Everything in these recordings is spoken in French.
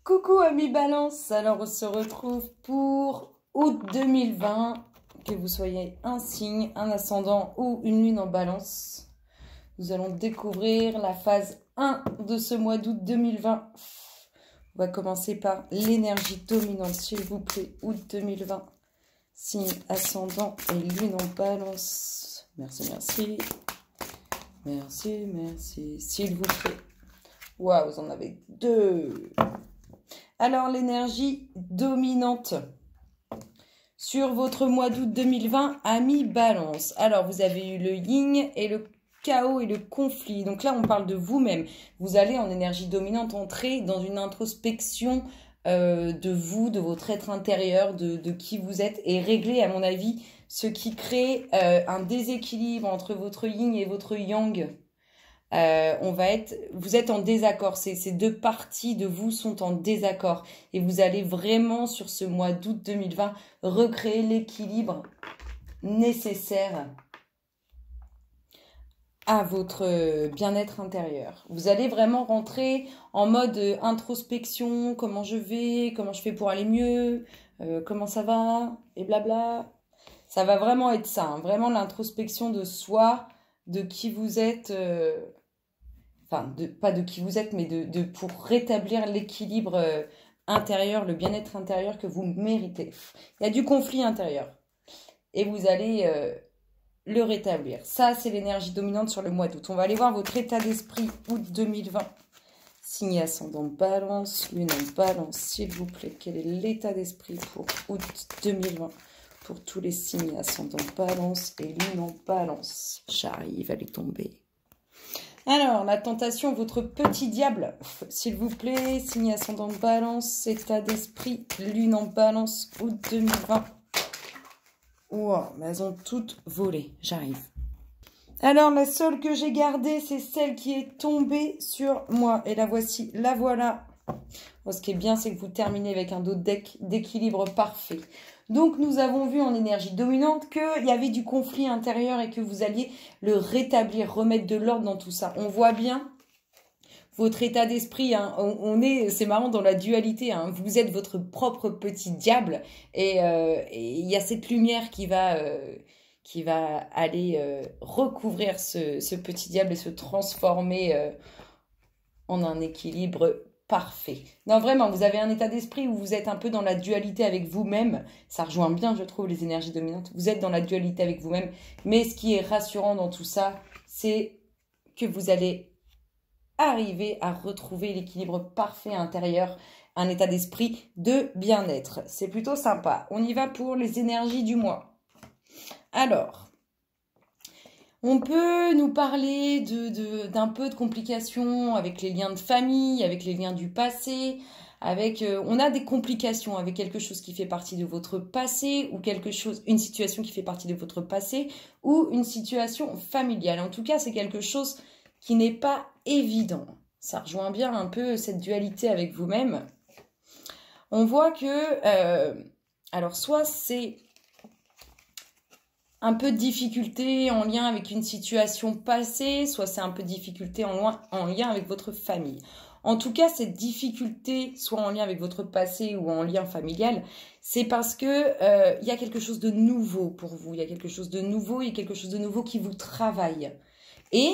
Coucou amis Balance, alors on se retrouve pour août 2020, que vous soyez un signe, un ascendant ou une lune en Balance. Nous allons découvrir la phase 1 de ce mois d'août 2020. On va commencer par l'énergie dominante, s'il vous plaît, août 2020. Signe ascendant et lune en Balance. Merci, merci. Merci, merci, s'il vous plaît. Waouh, vous en avez deux. Alors, l'énergie dominante sur votre mois d'août 2020, amis Balance. Alors, vous avez eu le yin et le chaos et le conflit. Donc là, on parle de vous-même. Vous allez en énergie dominante entrer dans une introspection de vous, de votre être intérieur, de qui vous êtes et régler, à mon avis, ce qui crée un déséquilibre entre votre yin et votre yang. Vous êtes en désaccord, ces deux parties de vous sont en désaccord et vous allez vraiment sur ce mois d'août 2020 recréer l'équilibre nécessaire à votre bien-être intérieur. Vous allez vraiment rentrer en mode introspection, comment je fais pour aller mieux, comment ça va et blabla. Ça va vraiment être ça, hein, vraiment l'introspection de soi, de qui vous êtes. Enfin, pas de qui vous êtes, mais pour rétablir l'équilibre intérieur, le bien-être intérieur que vous méritez. Il y a du conflit intérieur. Et vous allez le rétablir. Ça, c'est l'énergie dominante sur le mois d'août. On va aller voir votre état d'esprit août 2020. Signe ascendant Balance, lune en Balance, s'il vous plaît. Quel est l'état d'esprit pour août 2020 pour tous les signes ascendant Balance et lune en Balance? J'arrive à les tomber. Alors, la tentation, votre petit diable, s'il vous plaît, signe ascendant Balance, état d'esprit, lune en Balance, août 2020. Wow, mais elles ont toutes volé, j'arrive. Alors, la seule que j'ai gardée, c'est celle qui est tombée sur moi. Et la voici, la voilà. Bon, ce qui est bien, c'est que vous terminez avec un dos d'équilibre parfait. Donc, nous avons vu en énergie dominante qu'il y avait du conflit intérieur et que vous alliez le rétablir, remettre de l'ordre dans tout ça. On voit bien votre état d'esprit, hein, c'est marrant dans la dualité, hein, vous êtes votre propre petit diable et il y a cette lumière qui va aller recouvrir ce petit diable et se transformer en un équilibre parfait. Non, vraiment, vous avez un état d'esprit où vous êtes un peu dans la dualité avec vous-même. Ça rejoint bien, je trouve, les énergies dominantes. Vous êtes dans la dualité avec vous-même. Mais ce qui est rassurant dans tout ça, c'est que vous allez arriver à retrouver l'équilibre parfait intérieur, un état d'esprit de bien-être. C'est plutôt sympa. On y va pour les énergies du mois. Alors, on peut nous parler d'un peu de complications avec les liens de famille, avec les liens du passé, on a des complications avec quelque chose qui fait partie de votre passé ou une situation qui fait partie de votre passé ou une situation familiale. En tout cas, c'est quelque chose qui n'est pas évident. Ça rejoint bien un peu cette dualité avec vous-même. On voit que, alors soit c'est un peu de difficulté en lien avec une situation passée, soit c'est un peu de difficulté en lien avec votre famille. En tout cas, cette difficulté, soit en lien avec votre passé ou en lien familial, c'est parce que y a quelque chose de nouveau pour vous. Il y a quelque chose de nouveau, il y a quelque chose de nouveau qui vous travaille. Et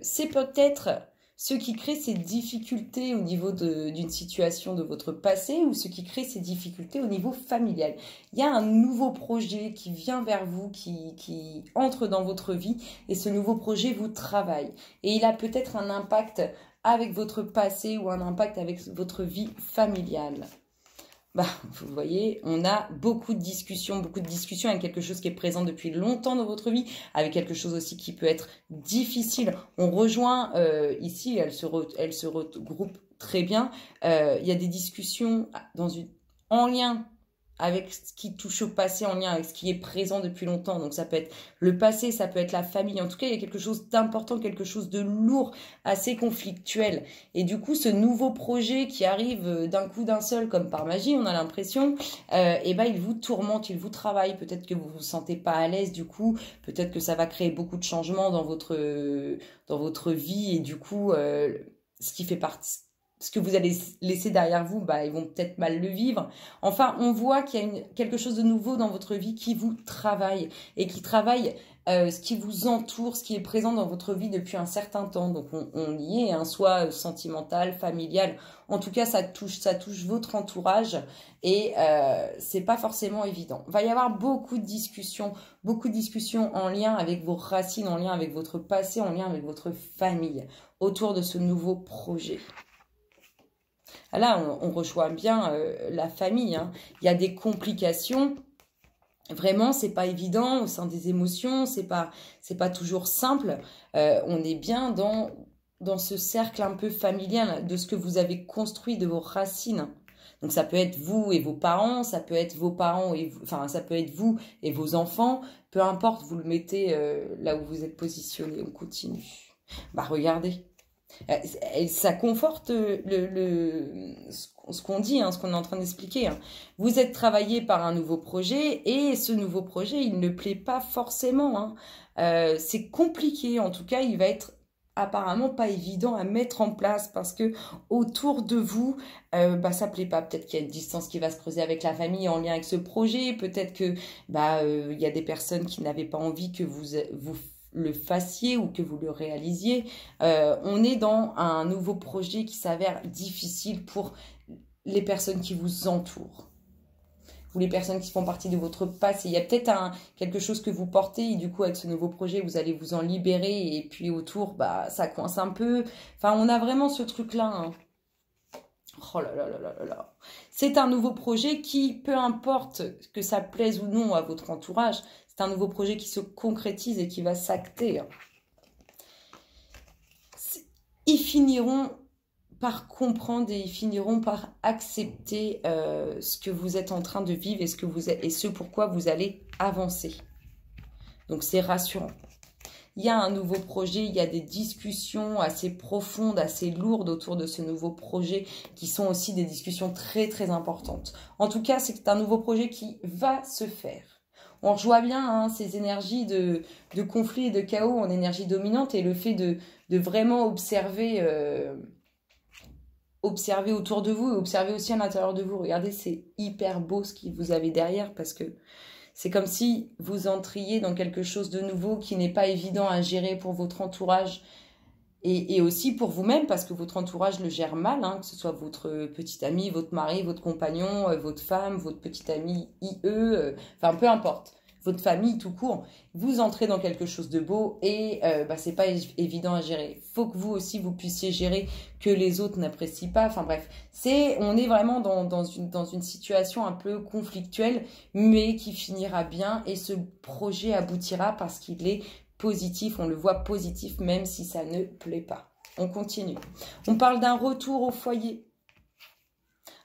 c'est peut-être ce qui crée ces difficultés au niveau d'une situation de votre passé ou ce qui crée ces difficultés au niveau familial. Il y a un nouveau projet qui vient vers vous, qui entre dans votre vie et ce nouveau projet vous travaille. Et il a peut-être un impact avec votre passé ou un impact avec votre vie familiale. Bah, vous voyez, on a beaucoup de discussions avec quelque chose qui est présent depuis longtemps dans votre vie, avec quelque chose aussi qui peut être difficile. On rejoint ici, elle se regroupe très bien. Il y a des discussions en lien avec ce qui touche au passé, en lien avec ce qui est présent depuis longtemps. Donc ça peut être le passé, ça peut être la famille. En tout cas, il y a quelque chose d'important, quelque chose de lourd, assez conflictuel. Et du coup, ce nouveau projet qui arrive d'un coup d'un seul, comme par magie, on a l'impression, il vous tourmente, il vous travaille. Peut-être que vous vous sentez pas à l'aise du coup. Peut-être que ça va créer beaucoup de changements dans votre vie. Et du coup, ce qui fait partie ce que vous allez laisser derrière vous, bah, ils vont peut-être mal le vivre. Enfin, on voit qu'il y a quelque chose de nouveau dans votre vie qui vous travaille et qui travaille ce qui vous entoure, ce qui est présent dans votre vie depuis un certain temps. Donc, on y est, hein, soit sentimental, familial. En tout cas, ça touche votre entourage et c'est pas forcément évident. Il va y avoir beaucoup de discussions en lien avec vos racines, en lien avec votre passé, en lien avec votre famille autour de ce nouveau projet. Là, on rejoint bien la famille, hein. Il y a des complications. Vraiment, c'est pas évident au sein des émotions. C'est pas toujours simple. On est bien dans ce cercle un peu familial de ce que vous avez construit de vos racines. Donc, ça peut être vous et vos parents. Ça peut être vos parents et vous, enfin, ça peut être vous et vos enfants. Peu importe, vous le mettez là où vous êtes positionné. On continue. Bah, regardez. Ça conforte ce qu'on dit, hein, ce qu'on est en train d'expliquer. Hein. Vous êtes travaillé par un nouveau projet et ce nouveau projet, il ne plaît pas forcément. Hein. C'est compliqué, en tout cas, il va être apparemment pas évident à mettre en place parce que autour de vous, bah, ça plaît pas. Peut-être qu'il y a une distance qui va se creuser avec la famille en lien avec ce projet. Peut-être que il y a des personnes qui n'avaient pas envie que vous le fassiez ou que vous le réalisiez. On est dans un nouveau projet qui s'avère difficile pour les personnes qui vous entourent ou les personnes qui font partie de votre passé. Il y a peut-être quelque chose que vous portez et du coup avec ce nouveau projet vous allez vous en libérer et puis autour bah ça coince un peu. Enfin on a vraiment ce truc là. Hein. Oh là là là là là là. C'est un nouveau projet qui, peu importe que ça plaise ou non à votre entourage, c'est un nouveau projet qui se concrétise et qui va s'acter. Ils finiront par comprendre et ils finiront par accepter ce que vous êtes en train de vivre et ce pourquoi vous allez avancer. Donc c'est rassurant. Il y a un nouveau projet, il y a des discussions assez profondes, assez lourdes autour de ce nouveau projet qui sont aussi des discussions très très importantes. En tout cas, c'est un nouveau projet qui va se faire. On rejoint bien hein, ces énergies de conflit et de chaos en énergie dominante et le fait de vraiment observer autour de vous et observer aussi à l'intérieur de vous. Regardez, c'est hyper beau ce que vous avez derrière parce que c'est comme si vous entriez dans quelque chose de nouveau qui n'est pas évident à gérer pour votre entourage et aussi pour vous-même parce que votre entourage le gère mal, hein, que ce soit votre petit ami, votre mari, votre compagnon, votre femme, votre petit ami IE, enfin peu importe, votre famille tout court. Vous entrez dans quelque chose de beau et c'est pas évident à gérer. Faut que vous aussi vous puissiez gérer que les autres n'apprécient pas. Enfin bref, on est vraiment dans une situation un peu conflictuelle, mais qui finira bien et ce projet aboutira parce qu'il est positif. On le voit positif même si ça ne plaît pas. On continue. On parle d'un retour au foyer.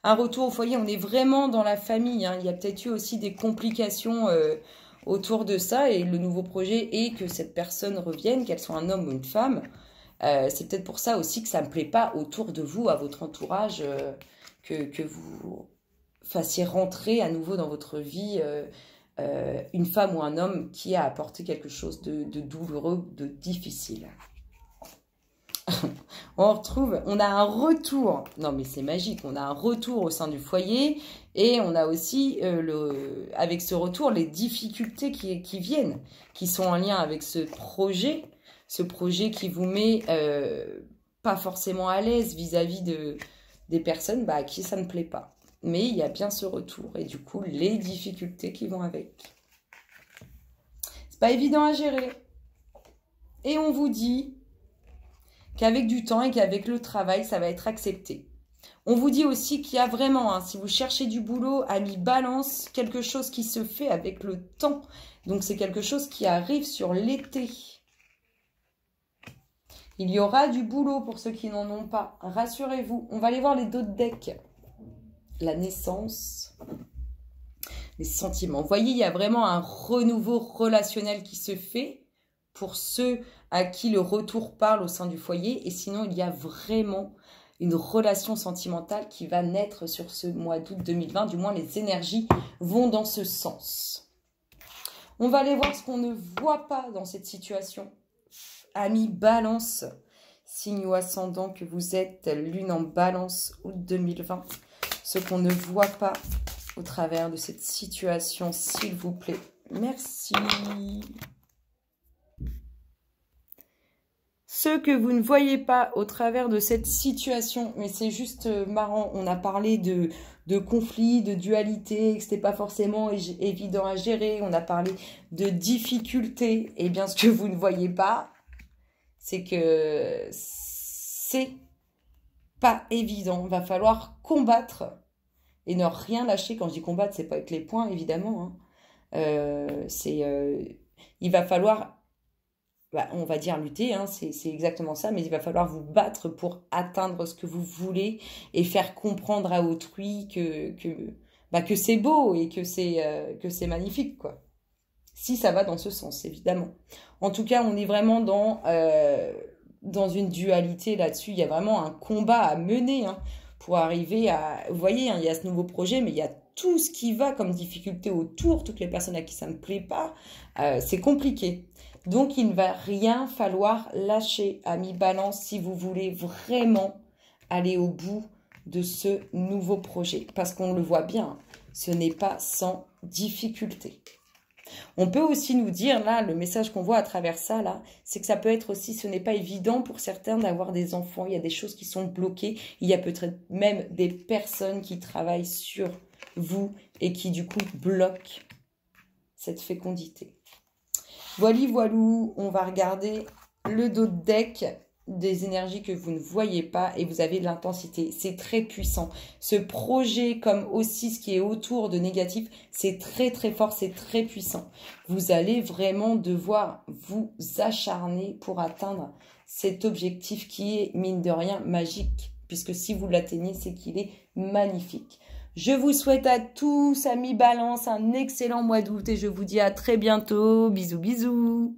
Un retour au foyer, on est vraiment dans la famille. Hein. Il y a peut-être eu aussi des complications autour de ça et le nouveau projet est que cette personne revienne, qu'elle soit un homme ou une femme. C'est peut-être pour ça aussi que ça ne me plaît pas autour de vous, à votre entourage, que vous fassiez rentrer à nouveau dans votre vie une femme ou un homme qui a apporté quelque chose de douloureux, de difficile. On a un retour, non mais c'est magique, on a un retour au sein du foyer et on a aussi, avec ce retour, les difficultés qui viennent, qui sont en lien avec ce projet qui vous met pas forcément à l'aise vis-à-vis des personnes à qui ça ne plaît pas. Mais il y a bien ce retour et du coup, les difficultés qui vont avec. C'est pas évident à gérer. Et on vous dit qu'avec du temps et qu'avec le travail, ça va être accepté. On vous dit aussi qu'il y a vraiment, hein, si vous cherchez du boulot, ami Balance, quelque chose qui se fait avec le temps. Donc, c'est quelque chose qui arrive sur l'été. Il y aura du boulot pour ceux qui n'en ont pas. Rassurez-vous. On va aller voir les d'autres decks. La naissance, les sentiments. Vous voyez, il y a vraiment un renouveau relationnel qui se fait pour ceux à qui le retour parle au sein du foyer. Et sinon, il y a vraiment une relation sentimentale qui va naître sur ce mois d'août 2020. Du moins, les énergies vont dans ce sens. On va aller voir ce qu'on ne voit pas dans cette situation. Amis Balance, signe ou ascendant que vous êtes, lune en balance, août 2020. Ce qu'on ne voit pas au travers de cette situation, s'il vous plaît. Merci. Ce que vous ne voyez pas au travers de cette situation, mais c'est juste marrant, on a parlé de conflits, de dualité, que c'était pas forcément évident à gérer, on a parlé de difficultés, et bien ce que vous ne voyez pas, c'est que c'est pas évident, va falloir combattre et ne rien lâcher. Quand je dis combattre, c'est pas avec les poings, évidemment, hein. Il va falloir... on va dire lutter, hein, c'est exactement ça, mais il va falloir vous battre pour atteindre ce que vous voulez et faire comprendre à autrui que c'est beau et que c'est magnifique, quoi. Si ça va dans ce sens, évidemment. En tout cas, on est vraiment dans une dualité là-dessus. Il y a vraiment un combat à mener, hein, pour arriver à... Vous voyez, hein, il y a ce nouveau projet, mais il y a tout ce qui va comme difficulté autour, toutes les personnes à qui ça ne plaît pas. C'est compliqué. Donc, il ne va rien falloir lâcher, amis Balance, si vous voulez vraiment aller au bout de ce nouveau projet. Parce qu'on le voit bien, ce n'est pas sans difficulté. On peut aussi nous dire, là, le message qu'on voit à travers ça, là, c'est que ça peut être aussi, ce n'est pas évident pour certains d'avoir des enfants. Il y a des choses qui sont bloquées. Il y a peut-être même des personnes qui travaillent sur vous et qui, du coup, bloquent cette fécondité. Voilà, voilou, on va regarder le dos de deck des énergies que vous ne voyez pas et vous avez de l'intensité. C'est très puissant. Ce projet, comme aussi ce qui est autour de négatif, c'est très très fort, c'est très puissant. Vous allez vraiment devoir vous acharner pour atteindre cet objectif qui est, mine de rien, magique. Puisque si vous l'atteignez, c'est qu'il est magnifique. Je vous souhaite à tous, amis Balance, un excellent mois d'août et je vous dis à très bientôt. Bisous, bisous.